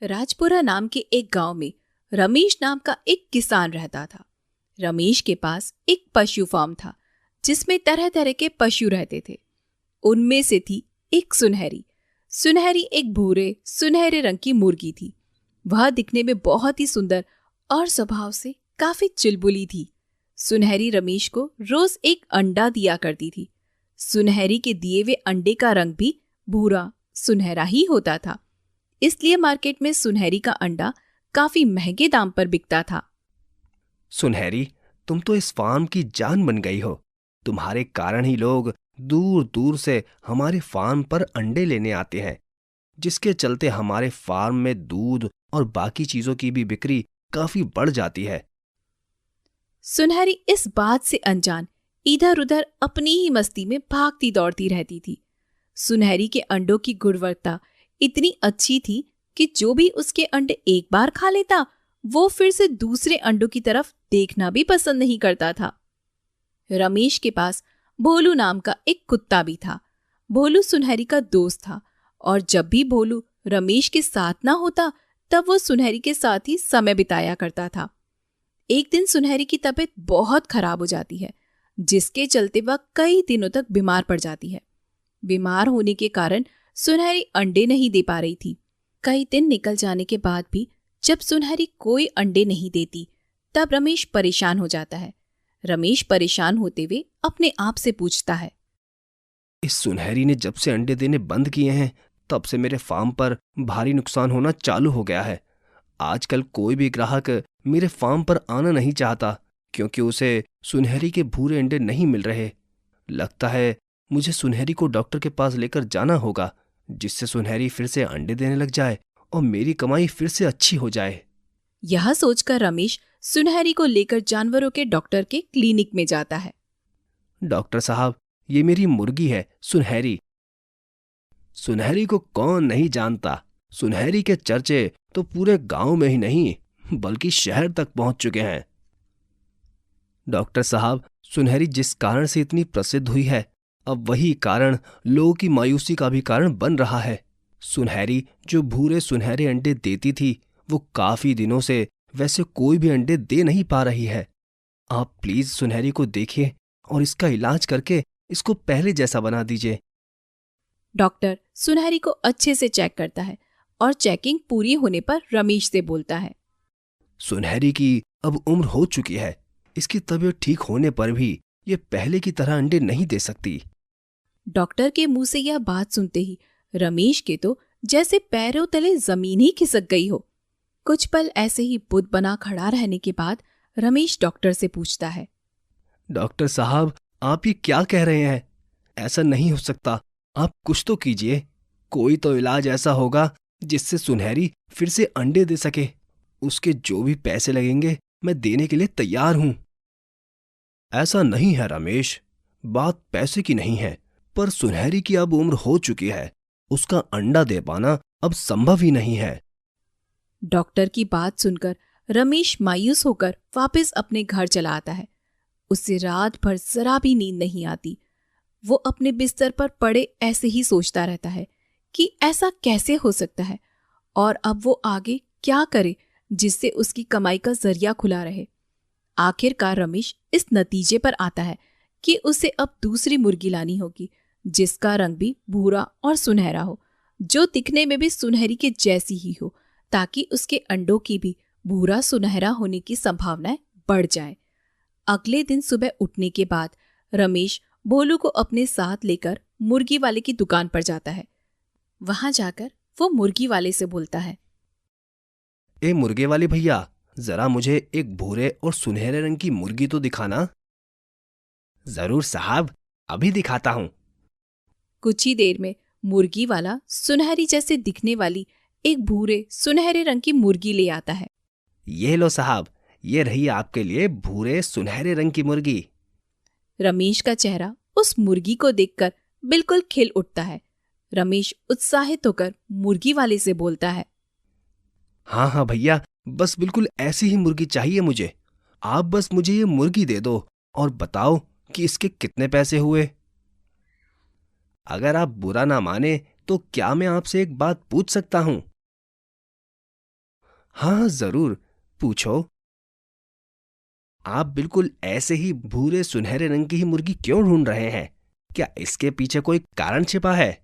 राजपुरा नाम के एक गांव में रमेश नाम का एक किसान रहता था। रमेश के पास एक पशु फार्म था जिसमें तरह तरह के पशु रहते थे। उनमें से थी एक सुनहरी। सुनहरी एक भूरे सुनहरे रंग की मुर्गी थी। वह दिखने में बहुत ही सुंदर और स्वभाव से काफी चुलबुली थी। सुनहरी रमेश को रोज एक अंडा दिया करती थी। सुनहरी के दिए हुए अंडे का रंग भी भूरा सुनहरा ही होता था, इसलिए मार्केट में सुनहरी का अंडा काफी महंगे दाम पर बिकता था। सुनहरी, तुम तो इस फार्म की जान बन गई हो। तुम्हारे कारण ही लोग दूर दूर से हमारे फार्म पर अंडे लेने आते हैं, जिसके चलते हमारे फार्म में दूध और बाकी चीजों की भी बिक्री काफी बढ़ जाती है। सुनहरी इस बात से अनजान इधर उधर अपनी ही मस्ती में भागती दौड़ती रहती थी। सुनहरी के अंडों की गुणवत्ता इतनी अच्छी थी कि जो भी उसके अंडे एक बार खा लेता, वो फिर से दूसरे अंडों की तरफ देखना भी पसंद नहीं करता था। रमेश के पास भोलू नाम का एक कुत्ता भी था। भोलू सुनहरी का दोस्त था और जब भी भोलू रमेश के साथ ना होता, तब वो सुनहरी के साथ ही समय बिताया करता था। एक दिन सुनहरी की तबीयत बहुत खराब हो जाती है, जिसके चलते वह कई दिनों तक बीमार पड़ जाती है। बीमार होने के कारण सुनहरी अंडे नहीं दे पा रही थी। कई दिन निकल जाने के बाद भी जब सुनहरी कोई अंडे नहीं देती, तब रमेश परेशान हो जाता है। रमेश परेशान होते हुए अपने आप से पूछता है, इस सुनहरी ने जब से अंडे देने बंद किए हैं, तब से मेरे फार्म पर भारी नुकसान होना चालू हो गया है। आजकल कोई भी ग्राहक मेरे फार्म पर आना नहीं चाहता, क्योंकि उसे सुनहरी के भूरे अंडे नहीं मिल रहे। लगता है मुझे सुनहरी को डॉक्टर के पास लेकर जाना होगा, जिससे सुनहरी फिर से अंडे देने लग जाए और मेरी कमाई फिर से अच्छी हो जाए। यह सोचकर रमेश सुनहरी को लेकर जानवरों के डॉक्टर के क्लिनिक में जाता है। डॉक्टर साहब, ये मेरी मुर्गी है सुनहरी। सुनहरी को कौन नहीं जानता। सुनहरी के चर्चे तो पूरे गांव में ही नहीं, बल्कि शहर तक पहुंच चुके हैं। डॉक्टर साहब, सुनहरी जिस कारण से इतनी प्रसिद्ध हुई है, अब वही कारण लोगों की मायूसी का भी कारण बन रहा है। सुनहरी जो भूरे सुनहरे अंडे देती थी, वो काफी दिनों से वैसे कोई भी अंडे दे नहीं पा रही है। आप प्लीज सुनहरी को देखिए और इसका इलाज करके इसको पहले जैसा बना दीजिए। डॉक्टर सुनहरी को अच्छे से चेक करता है और चेकिंग पूरी होने पर रमेश से बोलता है, सुनहरी की अब उम्र हो चुकी है। इसकी तबीयत ठीक होने पर भी ये पहले की तरह अंडे नहीं दे सकती। डॉक्टर के मुंह से यह बात सुनते ही रमेश के तो जैसे पैरों तले जमीन ही खिसक गई हो। कुछ पल ऐसे ही बुत बना खड़ा रहने के बाद रमेश डॉक्टर से पूछता है, डॉक्टर साहब, आप ये क्या कह रहे हैं? ऐसा नहीं हो सकता। आप कुछ तो कीजिए। कोई तो इलाज ऐसा होगा जिससे सुनहरी फिर से अंडे दे सके। उसके जो भी पैसे लगेंगे मैं देने के लिए तैयार हूं। ऐसा नहीं है रमेश, बात पैसे की नहीं है, पर सुनहरी की अब उम्र हो चुकी है। उसका अंडा दे पाना अब संभव ही नहीं है। डॉक्टर की बात सुनकर रमेश मायूस होकर वापस अपने घर चला आता है। उसे रात भर जरा भी नींद नहीं आती। वो अपने बिस्तर पर पड़े ऐसे ही सोचता रहता है कि ऐसा कैसे हो सकता है और अब वो आगे क्या करे जिससे उसकी कमाई का जरिया खुला रहे। आखिरकार रमेश इस नतीजे पर आता है कि उसे अब दूसरी मुर्गी लानी होगी, जिसका रंग भी भूरा और सुनहरा हो, जो दिखने में भी सुनहरी के जैसी ही हो, ताकि उसके अंडों की भी भूरा सुनहरा होने की संभावनाएं बढ़ जाए। अगले दिन सुबह उठने के बाद रमेश भोलू को अपने साथ लेकर मुर्गी वाले की दुकान पर जाता है। वहां जाकर वो मुर्गी वाले से बोलता है, ए मुर्गे वाले भैया, जरा मुझे एक भूरे और सुनहरे रंग की मुर्गी तो दिखाना। जरूर साहब, अभी दिखाता हूं। कुछ ही देर में मुर्गी वाला सुनहरी जैसे दिखने वाली एक भूरे सुनहरे रंग की मुर्गी ले आता है। ये लो साहब, ये रही आपके लिए भूरे सुनहरे रंग की मुर्गी। रमेश का चेहरा उस मुर्गी को देखकर बिल्कुल खिल उठता है। रमेश उत्साहित होकर मुर्गी वाले से बोलता है, हाँ हाँ भैया, बस बिल्कुल ऐसी ही मुर्गी चाहिए मुझे। आप बस मुझे ये मुर्गी दे दो और बताओ कि इसके कितने पैसे हुए। अगर आप बुरा ना माने तो क्या मैं आपसे एक बात पूछ सकता हूं? हाँ जरूर, पूछो। आप बिल्कुल ऐसे ही भूरे सुनहरे रंग की ही मुर्गी क्यों ढूंढ रहे हैं? क्या इसके पीछे कोई कारण छिपा है?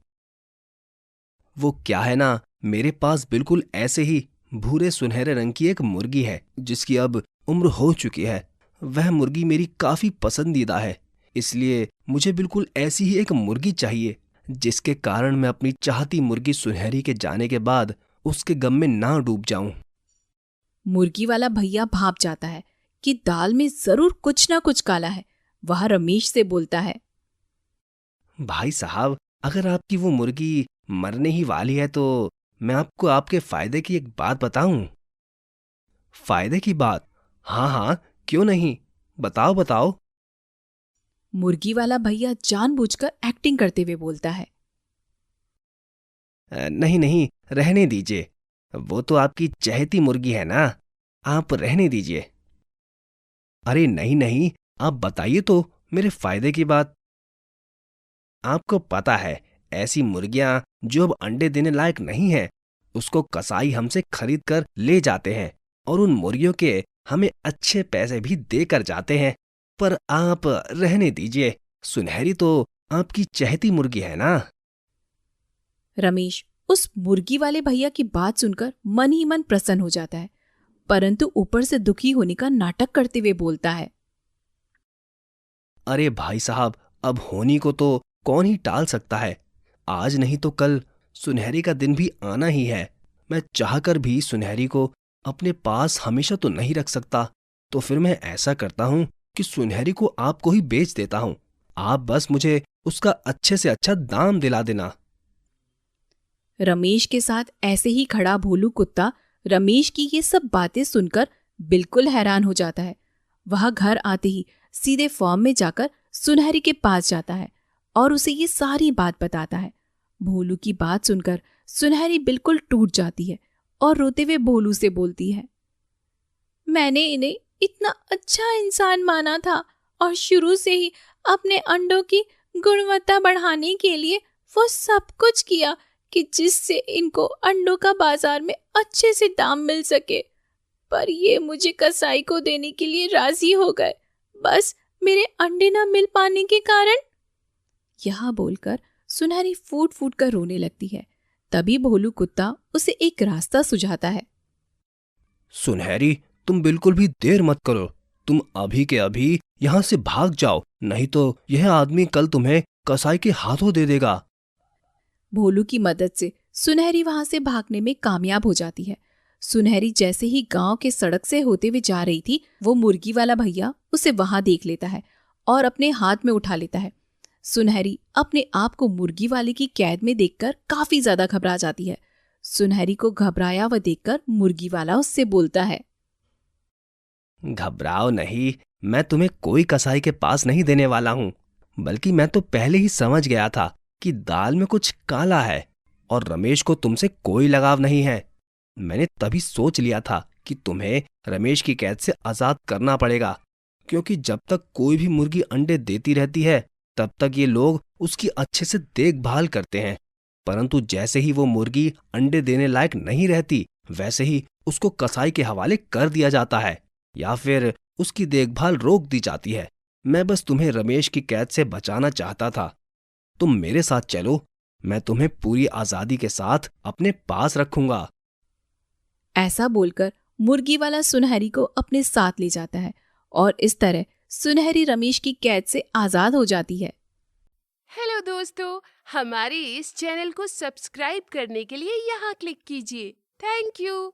वो क्या है ना, मेरे पास बिल्कुल ऐसे ही भूरे सुनहरे रंग की एक मुर्गी है जिसकी अब उम्र हो चुकी है। वह मुर्गी मेरी काफी पसंदीदा है, इसलिए मुझे बिल्कुल ऐसी ही एक मुर्गी चाहिए जिसके कारण मैं अपनी चाहती मुर्गी सुनहरी के जाने के बाद उसके गम में ना डूब जाऊं। मुर्गी वाला भैया भाप जाता है कि दाल में जरूर कुछ ना कुछ काला है। वह रमेश से बोलता है, भाई साहब, अगर आपकी वो मुर्गी मरने ही वाली है तो मैं आपको आपके फायदे की एक बात बताऊं। फायदे की बात? हाँ हाँ, क्यों नहीं, बताओ बताओ। मुर्गी वाला भैया जानबूझकर एक्टिंग करते हुए बोलता है, नहीं नहीं, रहने दीजिए। वो तो आपकी चहेती मुर्गी है ना, आप रहने दीजिए। अरे नहीं नहीं, आप बताइए तो मेरे फायदे की बात। आपको पता है, ऐसी मुर्गियां जो अब अंडे देने लायक नहीं है, उसको कसाई हमसे खरीद कर ले जाते हैं और उन मुर्गियों के हमें अच्छे पैसे भी देकर जाते हैं। पर आप रहने दीजिए, सुनहरी तो आपकी चहेती मुर्गी है ना। रमेश उस मुर्गी वाले भैया की बात सुनकर मन ही मन प्रसन्न हो जाता है, परंतु ऊपर से दुखी होने का नाटक करते हुए बोलता है, अरे भाई साहब, अब होनी को तो कौन ही टाल सकता है। आज नहीं तो कल सुनहरी का दिन भी आना ही है। मैं चाहकर भी सुनहरी को अपने पास हमेशा तो नहीं रख सकता, तो फिर मैं ऐसा करता हूं कि सुनहरी को आपको ही बेच देता हूं। आप बस मुझे उसका अच्छे से अच्छा दाम दिला देना। रमेश के साथ ऐसे ही खड़ा भोलू कुत्ता रमेश की ये सब बातें सुनकर बिल्कुल हैरान हो जाता है। वह घर आते ही सीधे फॉर्म में जाकर सुनहरी के पास जाता है और उसे ये सारी बात बताता है। भोलू की बात सुनकर सुनहरी बिल्कुल टूट जाती है और रोते हुए भोलू से बोलती है, मैंने इन्हें इतना अच्छा इंसान माना था और शुरू से ही अपने अंडों की गुणवत्ता बढ़ाने के लिए वो सब कुछ किया कि जिससे इनको अंडों का बाजार में अच्छे से दाम मिल सके। पर ये मुझे कसाई को देने के लिए राजी हो गए, बस मेरे अंडे न मिल पाने के कारण। यह बोलकर सुनहरी फूट फूट कर रोने लगती है। तभी भोलू कुत्ता उसे एक रास्ता सुझाता है। सुनहरी, तुम बिल्कुल भी देर मत करो। तुम अभी के अभी यहां से भाग जाओ, नहीं तो यह आदमी कल तुम्हें कसाई के हाथों दे देगा। भोलू की मदद से सुनहरी वहां से भागने में कामयाब हो जाती है। सुनहरी जैसे ही गांव के सड़क से होते हुए जा रही थी, वो मुर्गी वाला भैया उसे वहां देख लेता है और अपने हाथ में उठा लेता है। सुनहरी अपने आप को मुर्गी वाले की कैद में देखकर काफी ज्यादा घबरा जाती है। सुनहरी को घबराया हुआ देखकर मुर्गी वाला उससे बोलता है, घबराओ नहीं, मैं तुम्हें कोई कसाई के पास नहीं देने वाला हूं, बल्कि मैं तो पहले ही समझ गया था कि दाल में कुछ काला है और रमेश को तुमसे कोई लगाव नहीं है। मैंने तभी सोच लिया था कि तुम्हें रमेश की कैद से आजाद करना पड़ेगा, क्योंकि जब तक कोई भी मुर्गी अंडे देती रहती है तब तक ये लोग उसकी अच्छे से देखभाल करते हैं, परंतु जैसे ही वो मुर्गी अंडे देने लायक नहीं रहती, वैसे ही उसको कसाई के हवाले कर दिया जाता है या फिर उसकी देखभाल रोक दी जाती है। मैं बस तुम्हें रमेश की कैद से बचाना चाहता था। तुम मेरे साथ चलो, मैं तुम्हें पूरी आजादी के साथ अपने पास रखूंगा। ऐसा बोलकर मुर्गी वाला सुनहरी को अपने साथ ले जाता है और इस तरह सुनहरी रमेश की कैद से आजाद हो जाती है। हेलो दोस्तों, हमारे इस चैनल को सब्सक्राइब करने के लिए यहाँ क्लिक कीजिए। Thank you.